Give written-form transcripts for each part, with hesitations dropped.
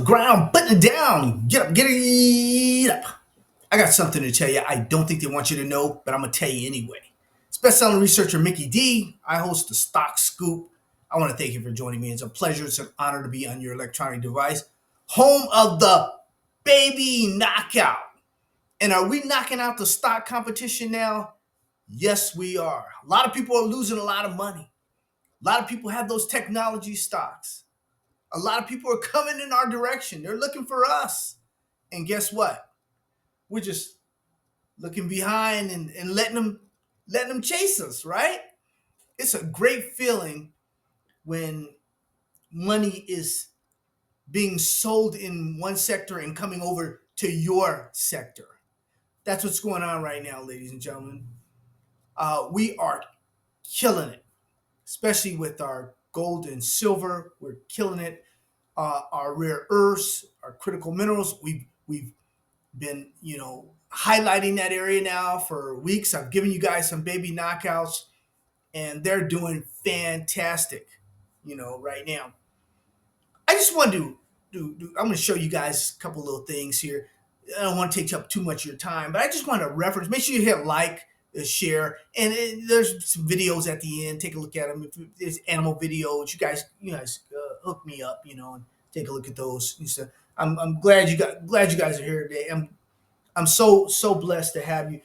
the ground, putting it down. Get up. I got something to tell you. I don't think they want you to know, but I'm going to tell you anyway. It's best-selling researcher Mickey D. I host the Stock Scoop. I want to thank you for joining me. It's a pleasure. It's an honor to be on your electronic device. Home of the baby knockout. And are we knocking out the stock competition now? Yes, we are. A lot of people are losing a lot of money. A lot of people have those technology stocks. A lot of people are coming in our direction. They're looking for us. And guess what? We're just looking behind and letting them chase us, right? It's a great feeling when money is being sold in one sector and coming over to your sector. That's what's going on right now, ladies and gentlemen. We are killing it, especially with our gold and silver. We're killing it. Our rare earths, our critical minerals. We've been highlighting that area now for weeks. I've given you guys some baby knockouts, and they're doing fantastic. Right now. I just want I'm going to show you guys a couple little things here. I don't want to take up too much of your time, but I just want to reference. Make sure you hit like, share, and there's some videos at the end. Take a look at them. If there's animal videos, you guys hook me up, and take a look at those. So I'm glad you guys are here today. I'm so blessed to have you.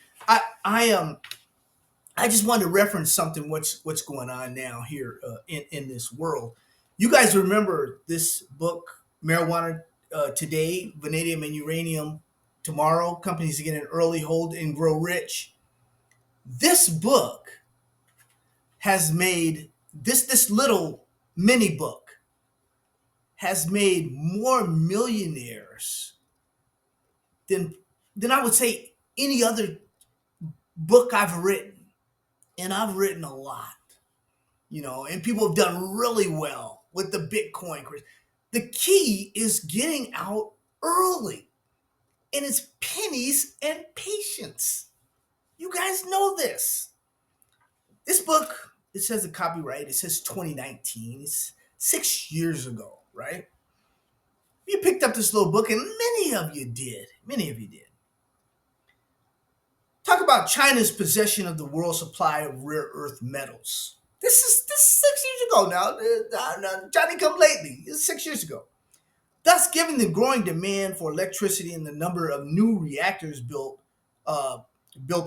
I just wanted to reference something what's going on now here in this world. You guys remember this book, Marijuana Today, Vanadium and Uranium Tomorrow, Companies to Get an Early Hold and Grow Rich. This book has made, this little mini book has made more millionaires than I would say any other book I've written. And I've written a lot, and people have done really well with the Bitcoin. The key is getting out early, and it's pennies and patience. You guys know this. This book, it says the copyright, it says 2019. It's 6 years ago, right? You picked up this little book, and many of you did. Many of you did. Talk about China's possession of the world supply of rare earth metals. This is 6 years ago now. Johnny come lately. It's 6 years ago. Thus, given the growing demand for electricity and the number of new reactors build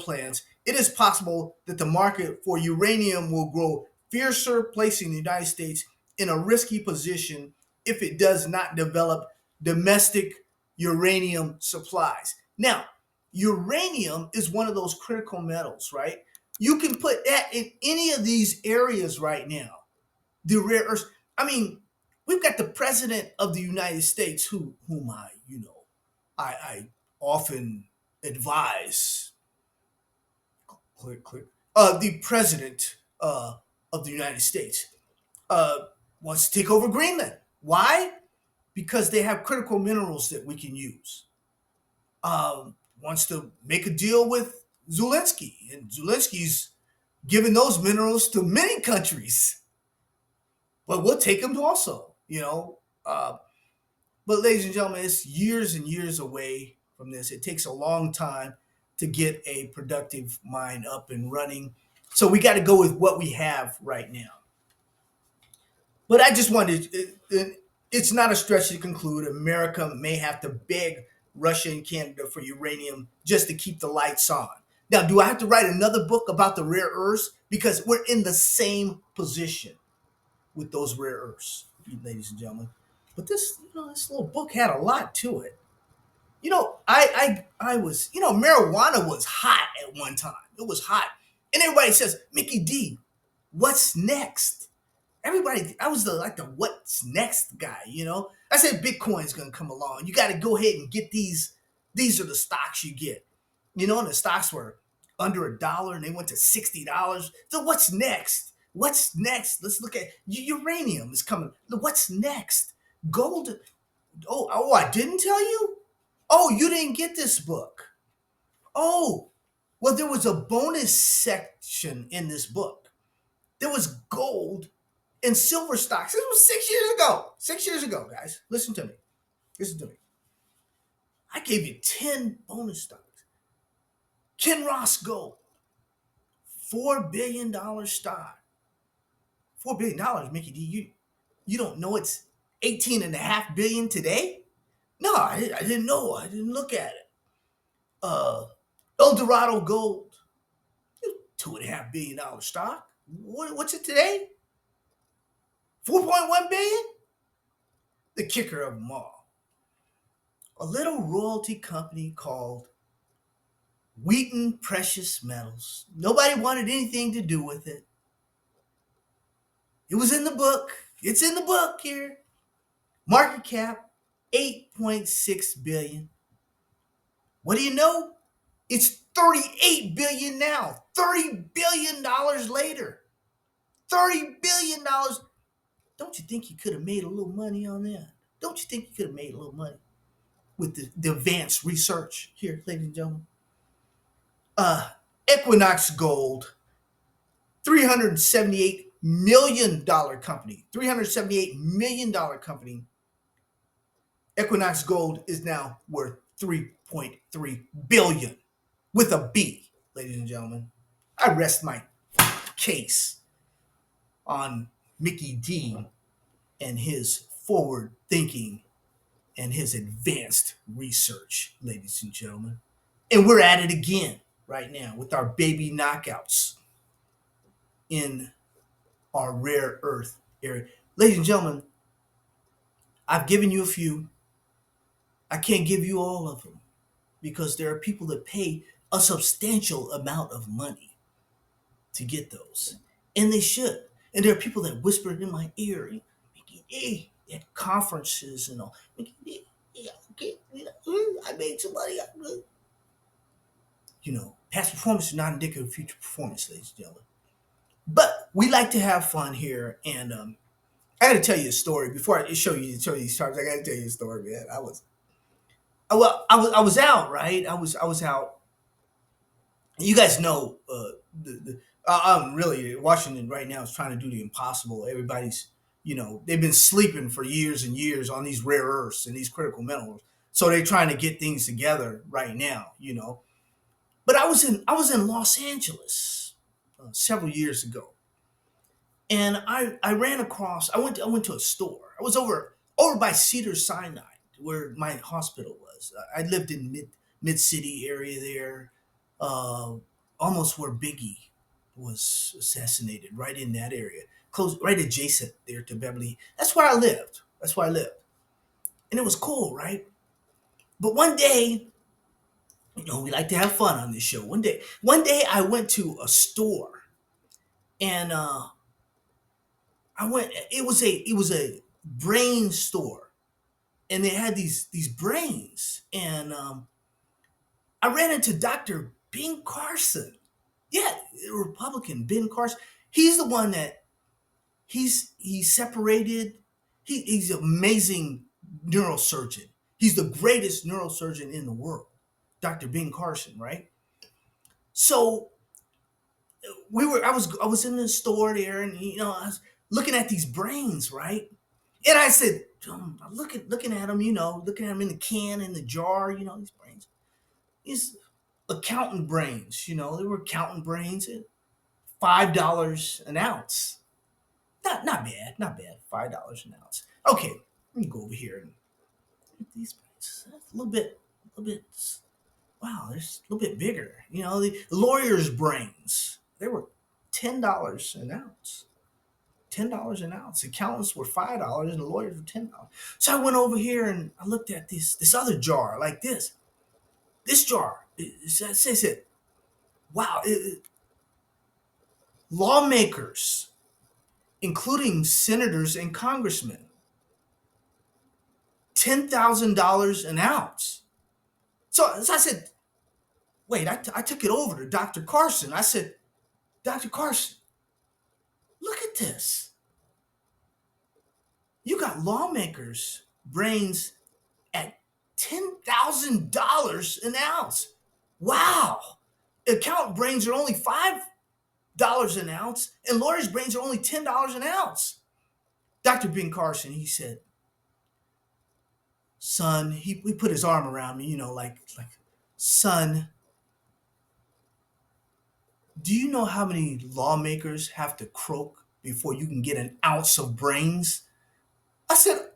plans, it is possible that the market for uranium will grow fiercer, placing the United States in a risky position if it does not develop domestic uranium supplies. Now, uranium is one of those critical metals, right? You can put that in any of these areas right now. The rare earths. I mean, we've got the president of the United States, whom I often advise. Click. The president of the United States wants to take over Greenland. Why? Because they have critical minerals that we can use. Wants to make a deal with Zelensky, and Zelensky's giving those minerals to many countries, but we'll take them also. But ladies and gentlemen, it's years and years away from this. It takes a long time to get a productive mine up and running, so we got to go with what we have right now. But I just wanted, it's not a stretch to conclude America may have to beg Russia and Canada for uranium just to keep the lights on. Now, do I have to write another book about the rare earths? Because we're in the same position with those rare earths, ladies and gentlemen. But this little book had a lot to it. I was, marijuana was hot at one time. It was hot. And everybody says, Mickey D, what's next? Everybody, I was the what's next guy, I said Bitcoin's gonna come along. You got to go ahead and get these. These are the stocks you get, and the stocks were under $1 and they went to $60. So what's next? What's next? Let's look at uranium is coming. What's next? Gold. Oh, I didn't tell you. Oh, you didn't get this book. Oh, well, there was a bonus section in this book. There was gold and silver stocks. This was 6 years ago. 6 years ago, guys. Listen to me. Listen to me. I gave you 10 bonus stocks. Kinross Gold, $4 billion stock. $4 billion, Mickey D. You don't know it's 18.5 billion today? No, I didn't know. I didn't look at it. Uh, El Dorado Gold, $2.5 billion stock. What's it today? 4.1 billion? The kicker of them all. A little royalty company called Wheaton Precious Metals. Nobody wanted anything to do with it. It was in the book. It's in the book here. Market cap 8.6 billion. What do you know? It's 38 billion now. $30 billion later. $30 billion. Don't you think you could have made a little money on that? Don't you think you could have made a little money with the advanced research here, ladies and gentlemen? Equinox Gold, $378 million company. $378 million company. Equinox Gold is now worth 3.3 billion with a B, ladies and gentlemen. I rest my case on Mickey D and his forward thinking and his advanced research, ladies and gentlemen. And we're at it again right now with our baby knockouts in our rare earth area. Ladies and gentlemen, I've given you a few. I can't give you all of them because there are people that pay a substantial amount of money to get those. And they should. And there are people that whisper in my ear, hey, at conferences and all. Yeah, okay, I made some money. Past performance is not indicative of future performance, ladies and gentlemen. But we like to have fun here, and I got to tell you a story before I show you these charts. I got to tell you a story, man. I was out, right? I was out. You guys know I'm really Washington right now is trying to do the impossible. Everybody's they've been sleeping for years and years on these rare earths and these critical minerals, so they're trying to get things together right now. But I was in Los Angeles several years ago, and I ran across. I went to a store. I was over by Cedar Sinai, where my hospital was. I lived in mid city area there, uh, almost where Biggie was assassinated, right in that area, close, right adjacent there to Beverly. That's where I lived. That's where I lived, and it was cool, right? But one day, we like to have fun on this show. One day, I went to a store, and I went. It was a brain store, and they had these brains, and I ran into Dr. Ben Carson. Yeah, Republican Ben Carson. He's the one that he's separated. He's an amazing neurosurgeon. He's the greatest neurosurgeon in the world, Dr. Ben Carson, right? So I was in the store there, and I was looking at these brains, right? And I said, looking at them, looking at them in the can, in the jar, these brains, these accountant brains, they were accountant brains at $5 an ounce. Not bad, not bad. $5 an ounce. Okay, let me go over here and look at these brains. That's a little bit. Wow, they're a little bit bigger. The lawyers' brains. They were $10 an ounce. $10 an ounce. Accountants were $5 and the lawyers were $10. So I went over here and I looked at this other jar like this. This jar. It says it. Wow. Lawmakers, including senators and congressmen, $10,000 an ounce. So I said, wait, I took it over to Dr. Carson. I said, Dr. Carson, look at this. You got lawmakers' brains at $10,000 an ounce. Wow. Accountant brains are only $5 an ounce, and lawyers' brains are only $10 an ounce. Dr. Ben Carson, he said, Son, he put his arm around me, like, son, do you know how many lawmakers have to croak before you can get an ounce of brains? I said,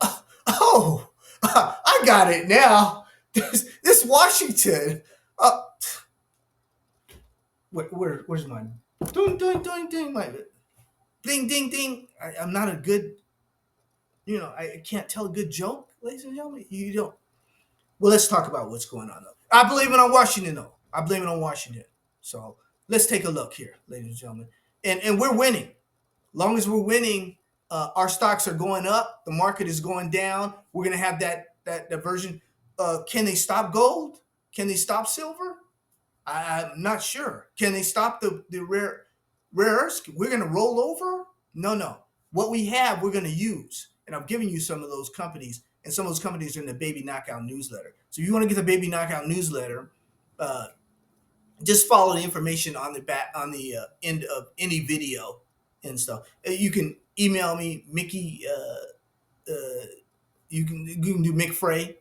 oh, I got it now. This Washington. Uh, where's mine? Ding, ding, ding, ding. My ding, ding, ding. I'm not a good, I can't tell a good joke, ladies and gentlemen. You don't. Well, let's talk about what's going on, though. I blame it on Washington, though. I blame it on Washington. So let's take a look here, ladies and gentlemen. And we're winning. Long as we're winning, our stocks are going up. The market is going down. We're going to have that version. Can they stop gold? Can they stop silver? I'm not sure. Can they stop the rare earths? We're going to roll over? No, no. What we have, we're going to use. And I'm giving you some of those companies, and some of those companies are in the Baby Knockout newsletter. So if you want to get the Baby Knockout newsletter, uh, just follow the information on the back on the end of any video and stuff. You can email me, Mickey. You can do McFray,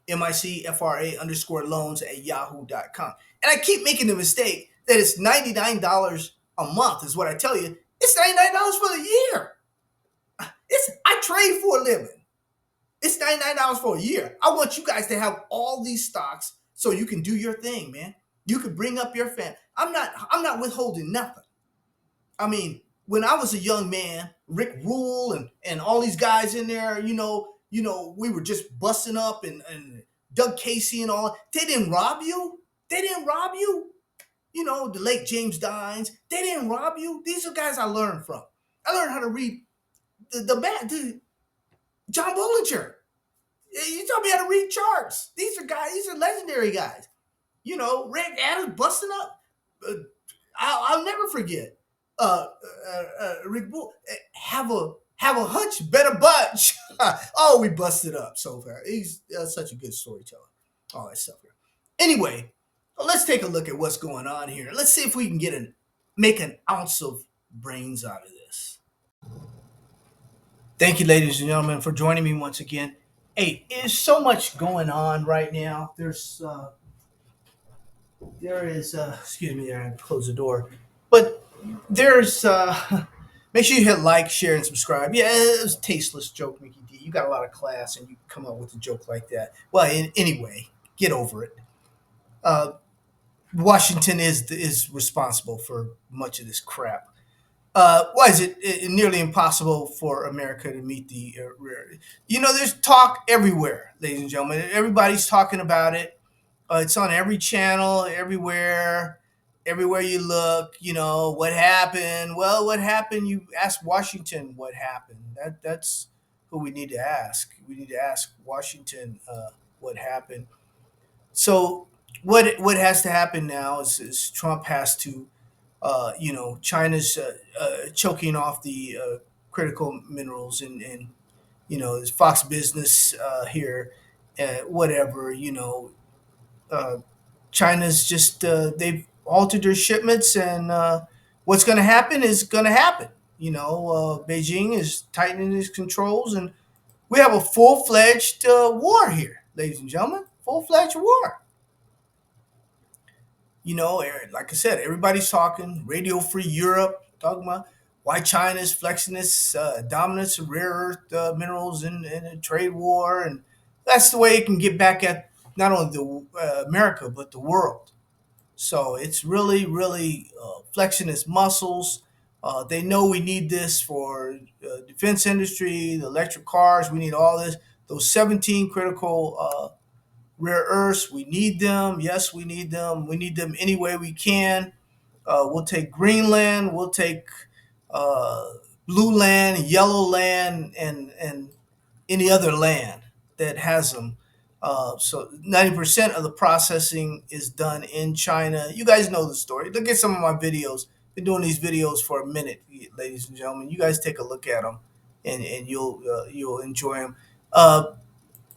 MICFRA underscore loans at yahoo.com. And I keep making the mistake that it's $99 a month, is what I tell you. It's $99 for the year. I trade for a living. It's $99 for a year. I want you guys to have all these stocks so you can do your thing, man. You can bring up your family. I'm not withholding nothing. I mean, when I was a young man, Rick Rule and all these guys in there, we were just busting up and Doug Casey and all. They didn't rob you. They didn't rob you. The late James Dines. They didn't rob you. These are guys I learned from. I learned how to read the John Bollinger. You taught me how to read charts. These are guys. These are legendary guys. Rick Adams busting up. Uh, I'll never forget. Rick Bull, have a hunch, better bunch. Oh, we busted up so far. He's such a good storyteller. All that stuff here. Anyway, let's take a look at what's going on here. Let's see if we can make an ounce of brains out of this. Thank you, ladies and gentlemen, for joining me once again. Hey, there's so much going on right now. There is excuse me, I close the door, but there's make sure you hit like, share, and subscribe. Yeah, it was a tasteless joke, Mickey D. You got a lot of class and you come up with a joke like that. Well, anyway, get over it. uh, Washington is responsible for much of this crap. Why is it nearly impossible for America to meet the there's talk everywhere, ladies and gentlemen. Everybody's talking about it. It's on every channel, everywhere you look. What happened? Well, what happened? You ask Washington what happened. That's who we need to ask. We need to ask Washington what happened. So what has to happen now is Trump has to, China's choking off the critical minerals and this Fox Business here, whatever. Uh, China's just they've altered their shipments, and what's going to happen is going to happen. Beijing is tightening its controls, and we have a full fledged war here, ladies and gentlemen. Full fledged war. Like I said, everybody's talking. Radio Free Europe talking about why China is flexing its dominance of rare earth minerals in a trade war, and that's the way it can get back at not only the America but the world. So it's really, really flexing its muscles. They know we need this for defense industry, the electric cars. We need all this. Those 17 critical rare earths, we need them. Yes, we need them. We need them any way we can. We'll take Greenland. We'll take uh, blue land, yellow land, and any other land that has them. So 90% of the processing is done in China. You guys know the story. Look at some of my videos. Been doing these videos for a minute, ladies and gentlemen. You guys take a look at them, and you'll enjoy them.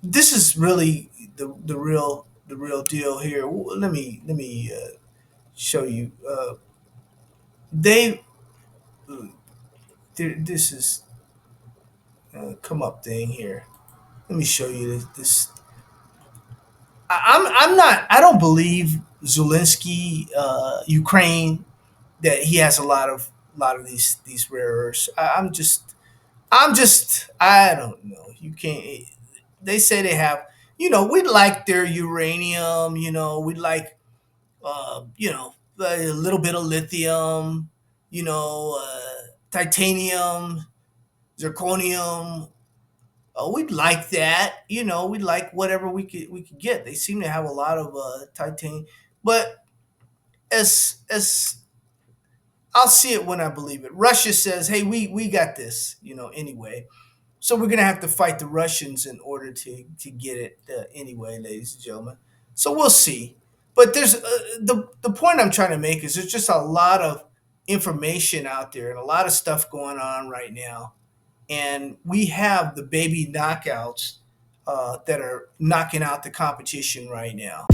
This is really the real deal here. Let me show you. They this is come up thing here. Let me show you this. I'm not. I don't believe Zelensky, Ukraine, that he has a lot of these rare earths. I don't know. You can't. They say they have. We like their uranium. We like a little bit of lithium. Titanium, zirconium. We'd like that. We'd like whatever we could get. They seem to have a lot of titanium, but as I'll see it when I believe it. Russia says, "Hey, we got this," anyway. So we're gonna have to fight the Russians in order to get it anyway, ladies and gentlemen. So we'll see. But there's the point I'm trying to make is there's just a lot of information out there and a lot of stuff going on right now, and we have the baby knockouts that are knocking out the competition right now.